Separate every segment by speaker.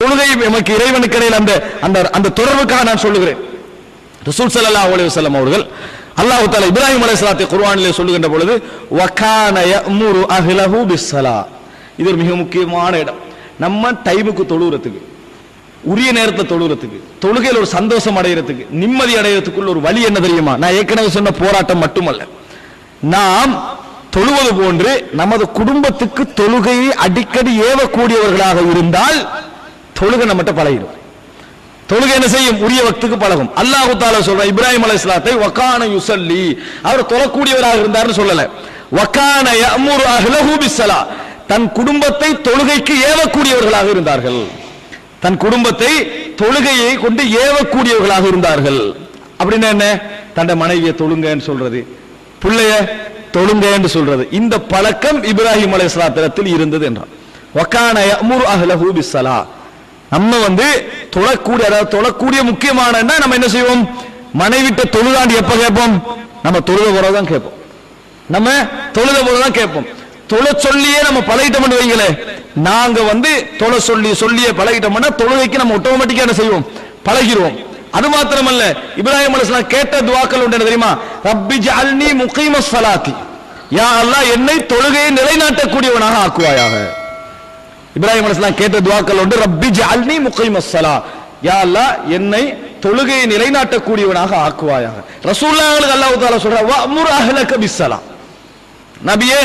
Speaker 1: தொழுகை நமக்கு இறைவனுக்கு இடையில் அந்த தொடர்புக்காக நான் சொல்லுகிறேன். ரசூல் ஸல்லல்லாஹு அலைஹி வஸல்லம் அவர்கள் அல்லாஹ் தஆலா இப்ராஹிம் அலைஹிஸ்ஸலாத்தை குர்ஆனிலே சொல்லுகின்ற பொழுது வகான யஅமுரு அஹ்லஹு பிஸ்ஸலா, இது ஒரு மிக முக்கியமான இடம். நம்ம டைமுக்கு தொழுகிறதுக்கு, உரிய நேரத்தில் தொழுகிறதுக்கு, தொழுகையில் ஒரு சந்தோஷம் அடைகிறதுக்கு, நிம்மதி அடைகிறதுக்குள்ள ஒரு வழி என்ன தெரியுமா? நான் ஏற்கனவே சொன்ன போராட்டம் மட்டுமல்ல, நாம் தொழுவது போன்று நமது குடும்பத்துக்கு தொழுகையை அடிக்கடி ஏவக்கூடியவர்களாக இருந்தால் தொழுகை நம்மகிட்ட பழகிடும். தொழுகை என்ன செய்யும்? உரிய வக்துக்கு பழகும். அல்லாஹ் தஆலா சொல்றான் இப்ராஹிம் அலைஹிஸ்ஸலாத்தை வகான யுஸல்லி, அவர் தொழக்கூடியவராக இருந்தார்னு சொல்லல, வகான யஅமுரு அஹ்லஹு பிஸ்ஸலா, தன் குடும்பத்தை தொழுகைக்கு ஏவக்கூடியவர்களாக இருந்தார்கள். தன் குடும்பத்தை தொழுகையை கொண்டு ஏவக்கூடியவர்களாக இருந்தார்கள். அப்படின்னா என்ன? தன் மனைவியை தொழுங்கன்னு சொல்றது, பிள்ளைய தொழுங்க என்று சொல்றது, இந்த பழக்கம் இப்ராஹிம் அலைஹிஸ்ஸலாத்தில் இருந்தது என்றார். வகான யஅமுரு அஹ்லஹு பிஸ்ஸலா, நம்ம தொழக்கூடிய முக்கியமான நம்ம என்ன செய்வோம்? மனைவிட்ட தொழுதாண்டி எப்ப கேட்போம்? நம்ம தொழுத போறதான் கேட்போம். நம்ம தொழுத போறதான் கேட்போம். தொழ சொல்லியே நம்ம பழகிட்டோம் வைங்களே, நாங்க தொழ சொல்லியே பழகிட்டோம்னா தொழுகைக்கு நம்ம ஆட்டோமேட்டிக்கா என்ன செய்வோம்? பழகிடுவோம். அது மாத்திரமல்ல, இப்ராஹிம் அலைஹிஸ்ஸலாம் கேட்ட துஆக்கள் உண்டு தெரியுமா? ரப்பி ஜஅல்னி முகீமஸ் ஸலாத்தி, யா அல்லாஹ் என்னை தொழுகையை நிலைநாட்டக்கூடியவனாக ஆக்குவாயாக. இப்ராஹிம் அலைஹிஸ்ஸலாம் கேட்ட துஆக்கள் உண்டு, ரப்பி ஜஅல்னி முகீமஸ் ஸலா, யா அல்லாஹ் என்னை தொழுகையை நிலைநாட்டக்கூடியவனாக ஆக்குவாயாக. ரசூலுல்லாஹி அல்லாஹ் தஆலா சொல்றார் வஅமுர் அஹ்லக பிஸ்ஸலா, நபியே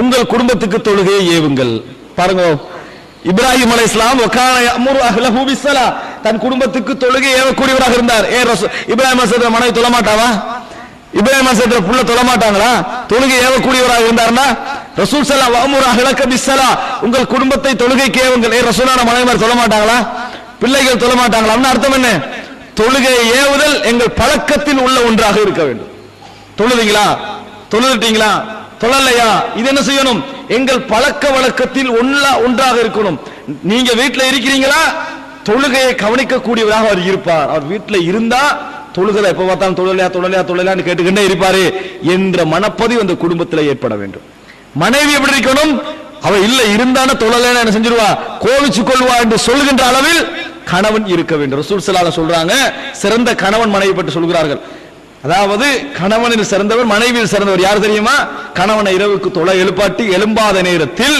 Speaker 1: உங்கள் குடும்பத்துக்கு தொழுகையை ஏவுங்கள். பாருங்க, இப்ராஹிம் அலைஹிஸ்ஸலாம் வகான யஅமுரு அஹ்லஹு பிஸ்ஸலா, தன் குடும்பத்துக்கு தொழுகை ஏவக்கூடியவராக இருந்தார். இப்ராஹிம் அலைஹிஸ்ஸலாம் மனைவி தொழ மாட்டாவா? இப்ராஹிம் அலைஹிஸ்ஸலாம் புள்ள தொழ மாட்டாங்களா? தொழுகை ஏவக்கூடியவராக இருந்தார்னா ரசூல் ஸல்லல்லாஹு வஅமுர் அஹ்லக பிஸ்ஸலா, உங்கள் குடும்பத்தை தொழுகைக்கு ஏவுங்கள். ரசூலான மனைவிமார் தொழ மாட்டாங்களா? பிள்ளைகள் தொழ மாட்டாங்களா? அர்த்தம் என்ன? தொழுகையை ஏவுதல் எங்கள் பழக்கத்தில் உள்ள ஒன்றாக இருக்க வேண்டும். தொழுதீங்களா? தொழுதுட்டீங்களா? தொழலையா? இது என்ன செய்யணும்? எங்கள் பழக்க வழக்கத்தில் ஒன்றாக இருக்கணும். நீங்க வீட்டில் இருக்கிறீங்களா? தொழுகையை கவனிக்கக்கூடியவராக அவர் இருப்பார். அவர் வீட்டில் இருந்தா தொழுகை எப்ப பார்த்தாலும் தொழலையான்னு கேட்டுக்கிட்டே இருப்பாரு என்ற மனப்பதிவு அந்த குடும்பத்தில் ஏற்பட வேண்டும். மனைவி எப்படி இருக்கணும்? அவ இல்ல இருந்தான தொழலைன்னு என்ன செஞ்சிருவா? கோவிச்சு கொள்வா என்று சொல்கின்ற அளவில் கணவன் இருக்க வேண்டும். ரசூல் ஸல்லல்லாஹு அலைஹி வஸல்லம் சொல்றாங்க, சிறந்த கணவன் மனைவி பற்றி சொல்கிறார்கள். அதாவது கணவனில் சிறந்தவர் மனைவியில் சிறந்தவர் யார் தெரியுமா? கணவனை இரவுக்கு தொழ எழுப்பாட்டி எழும்பாத நேரத்தில்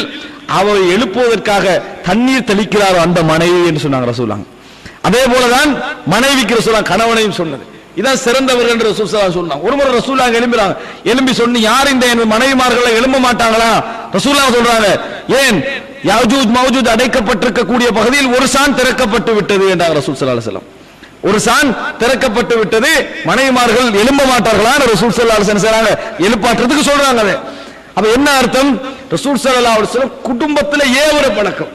Speaker 1: அவரை எழுப்புவதற்காக தண்ணீர் தெளிக்கிறாரோ அந்த மனைவி என்று சொன்னாங்க ரசூலுல்லாஹ். அதே போலதான் மனைவிக்கு ரசூலுல்லாஹ் கணவனையும் சொன்னது. இதான் சிறந்தவர்கள் என்று ரசூல் ஸல்லல்லாஹு அலைஹி வஸல்லம் சொன்னாங்க. ஒருமுறை ரசூலுல்லாஹ் எழும்பி சொன்னி, யார் இந்த மனைவிமார்களை எழும்ப மாட்டாங்களா? ரசூலுல்லாஹ் சொல்றாங்க, ஏன் யாஜூஜ் மௌஜூஜ் அடைக்கப்பட்டிருக்கக்கூடிய பகுதியில் ஒரு சான் திறக்கப்பட்டு விட்டது என்றார் ரசூல் ஸல்லல்லாஹு அலைஹி வஸல்லம். ஒரு சான் திறக்கப்பட்டு விட்டது, மனைவிமார்கள் எழும்ப மாட்டார்களா? ரசூல் ஸல்லல்லாஹு அலைஹி வஸல்லம் எழுப்பாற்றதுக்கு சொல்றாங்க. அப்ப என்ன அர்த்தம்? ரசூல் ஸல்லல்லாஹு அலைஹி வஸல்லம் குடும்பத்தில் ஏவர பழக்கம்.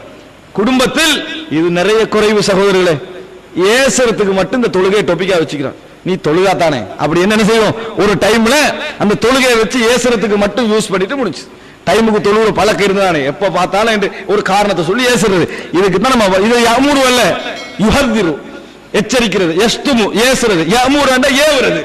Speaker 1: குடும்பத்தில் இது நிறைய குறைவு சகோதரர்களே. ஏசறதுக்கு மட்டும் இந்த தொழுகையை டொபிக்கா வச்சுக்கிறான். நீ தொழுகா தானே அப்படி என்ன செய்வோம்? ஒரு டைம்ல அந்த தொழுகையை வச்சு ஏசறதுக்கு மட்டும் யூஸ் பண்ணிட்டு முடிச்சு. டைமுக்கு தொழுகிற பழக்கம் இருந்தானே எப்ப பார்த்தாலும் என்று ஒரு காரணத்தை சொல்லி ஏசுறது. இதுக்கு தான் நம்ம இதை யஅமுரு அல்ல யுஹதிரு, எச்சரிக்கிறது, யஸ்துமு ஏசுறது, யஅமுரு என்ற ஏவுறது.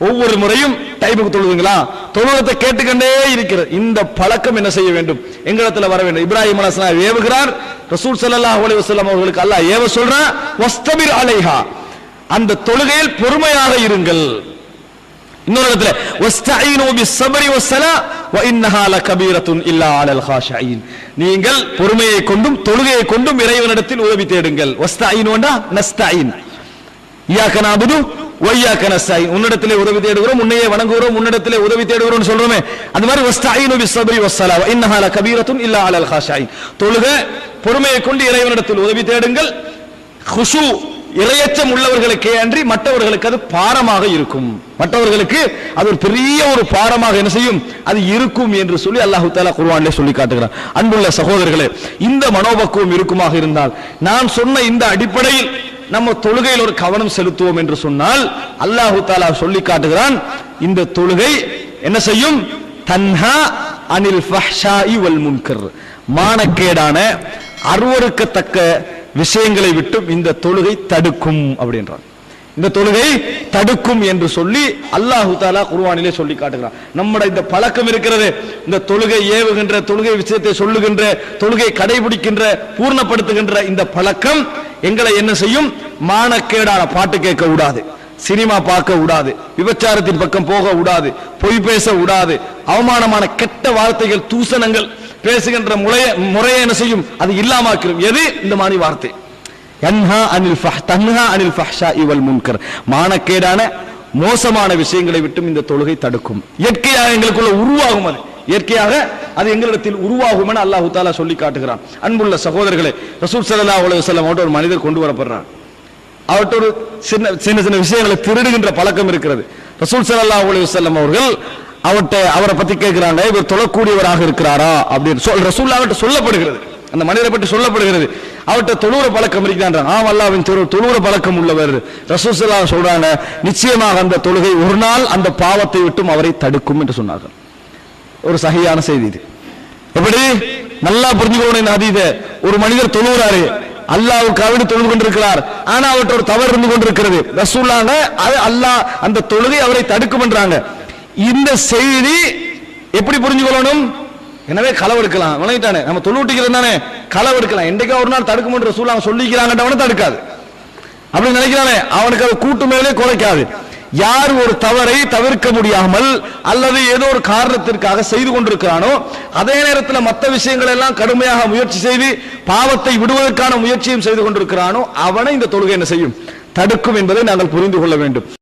Speaker 1: ஒவ்வொரு முறையும் டைமுக்கு தொழுதுங்களா? தொழுகத்தை கேட்டுக்கொண்டே இருக்கிறது. இந்த பழக்கம் என்ன செய்ய வேண்டும்? எங்களிடத்துல வர வேண்டும். இப்ராஹிம் அலைஹிஸ்ஸலாம் ஏவுகிறார், ரசூல் ஸல்லல்லாஹு அலைஹி வஸல்லம் அவர்களுக்கு அல்லாஹ் ஏவ சொல்றான், வஸ்தபிர் அலைஹா, அந்த தொழுகையில் பொறுமையாக இருங்கள். இன்னொரு இடத்துல வஸ்தஈனு பிஸ்ஸப்ரி வஸ்ஸலா வ இன்னஹா லகபீரத்துன் இல்லா அலல் காஷியின், நீங்கள் பொறுமையை கொண்டும் தொழுகையை கொண்டும் இறைவனிடத்தில் உதவி தேடுங்கள். வஸ்தஈனு என்றா நஸ்தஈன், இய்யாக நஅபுது வ இய்யாக நஸ்தஈன், உன்னிடத்திலே உதவி தேடுகிறோம், உன்னையே வணங்குகிறோம், உன்னிடத்திலே உதவி தேடுகிறோம் சொல்றோமே, அந்த மாதிரி வஸ்தஈனு பிஸ்ஸப்ரி வஸ்ஸலா வ இன்னஹா லகபீரத்துன் இல்லா அலல் காஷியின், தொழுகை பொறுமையை கொண்டு இறைவனிடத்தில் உதவி தேடுங்கள். குஷு இறையச்சம் உள்ளவர்களுக்கே அன்றி மற்றவர்களுக்கு அது பாரமாக இருக்கும். மற்றவர்களுக்கு அது ஒரு பெரிய ஒரு பாரமாக என்ன செய்யும்? அது இருக்கும் என்று சொல்லி அல்லாஹ் தஆலா குர்ஆனிலே சொல்லி காட்டுகிறார். அன்புள்ள சகோதரர்களே, இந்த மனோபக்குவம் இருக்குமாக இருந்தால், நான் சொன்ன இந்த அடிப்படையில் நம்ம தொழுகையில் ஒரு கவனம் செலுத்துவோம் என்று சொன்னால், அல்லாஹ் தஆலா சொல்லி காட்டுகிறான், இந்த தொழுகை என்ன செய்யும்? தன்ஹா அனில் ஃபஹ்ஷாஇ வல் முன்கர், மானக்கேடான அருவருக்கத்தக்க விஷயங்களை விட்டு இந்த தொழுகை தடுக்கும் அப்படின்றார். இந்த தொழுகை தடுக்கும் என்று சொல்லி அல்லாஹு தஆலா குர்ஆனிலே சொல்லி காட்டுகிறான். நம்முடைய இந்த பழக்கம் இருக்கிறது, இந்த தொழுகை ஏவுகின்ற, தொழுகை விஷயத்தை சொல்லுகின்ற, தொழுகை கடைபிடிக்கின்ற, பூர்ணப்படுத்துகின்ற இந்த பழக்கம் எங்களை என்ன செய்யும்? மானக்கேடான பாட்டு கேட்க கூடாது, சினிமா பார்க்க கூடாது, விபச்சாரத்தின் பக்கம் போக கூடாது, பொய் பேச கூடாது, அவமானமான கெட்ட வார்த்தைகள், தூசணங்கள் பேசுகின்ற முறையை என்ன செய்யும்? அது இல்லாமக்கிரும். எது? இந்த மாதிரி வார்த்தை. யன்ஹா அனில் ஃபஹ்ஷாஇ வல் முன்கர், மானக்கேடான மோசமான விஷயங்களை விட்டும் இந்த தொழுகை தடுக்கும். இயற்கையாக எங்களுக்குள்ள உருவாகும், அது இயற்கையாக அது எங்களிடத்தில் உருவாகும் என அல்லாஹ் தஆலா சொல்லி காட்டுகிறான். அன்புள்ள சகோதரர்களே, ரசூல் ஸல்லல்லாஹு அலைஹி வஸல்லம் அவர்கள் ஒரு மனிதர் கொண்டு வரப்படுறார். அவர்கிட்ட ஒரு சின்ன சின்ன விஷயங்களை திருடுகின்ற பழக்கம் இருக்கிறது. ரசூல் ஸல்லல்லாஹு அலைஹி வஸல்லம் அவர்கள் அவரை பத்தி கேட்கிறாங்க, இவர் தொழக்கூடியவராக இருக்கிறாரா அப்படின்னு ரசூலுல்லாஹ்விட்ட சொல்லப்படுகிறது. அந்த மனிதரை பற்றி சொல்லப்படுகிறது, அவர்கிட்ட தொழுற பழக்கம் இருக்கிறான். அல்லாஹ்வின் தொழுற பழக்கம் உள்ளவர். ரசூல் ஸல்லல்லாஹு அலைஹி சொல்றாங்க, நிச்சயமாக அந்த தொழுகை ஒரு நாள் அந்த பாவத்தை விட்டும் அவரை தடுக்கும் என்று சொன்னார்கள். ஒரு சஹீஹான செய்தி இது. எப்படி நல்லா புரிஞ்சுக்கணும் இந்த ஹதீஸை. ஒரு மனிதர் தொழுகிறாரு, அல்லாஹ்வுக்காக தொழுது கொண்டிருக்கிறார், ஆனா அவர்கிட்ட ஒரு தவறு இருந்து கொண்டிருக்கிறது. ரசூலுல்லாஹ் அல்லாஹ் அந்த தொழுகை அவரை தடுக்கும் என்றாங்க. இந்த செய்தி எப்படி புரிஞ்சுக்கொள்ளணும்? எனவே களவெடுக்கலாம், விளங்கிட்டானே, நம்ம தொழுவிட்டிக்கிறது தானே, களவெடுக்கலாம். என்றைக்கா ஒரு நாள் தடுக்கும் என்று ரசூலுல்லாஹ் சொல்லிக்கிறாங்கன்றவனை தடுக்காது. அப்படி நினைக்கிறானே அவனுக்கு அது கூட்டு மேலே குறைக்காது. யார் ஒரு தவறை தவிர்க்க முடியாமல் அல்லது ஏதோ ஒரு காரணத்திற்காக செய்து கொண்டிருக்கிறானோ, அதே நேரத்தில் மற்ற விஷயங்கள் எல்லாம் கடுமையாக முயற்சி செய்து பாவத்தை விடுவதற்கான முயற்சியும் செய்து கொண்டிருக்கிறானோ, அவனை இந்த தொழுகை என்ன செய்யும்? தடுக்கும் என்பதை நாங்கள் புரிந்து கொள்ள வேண்டும்.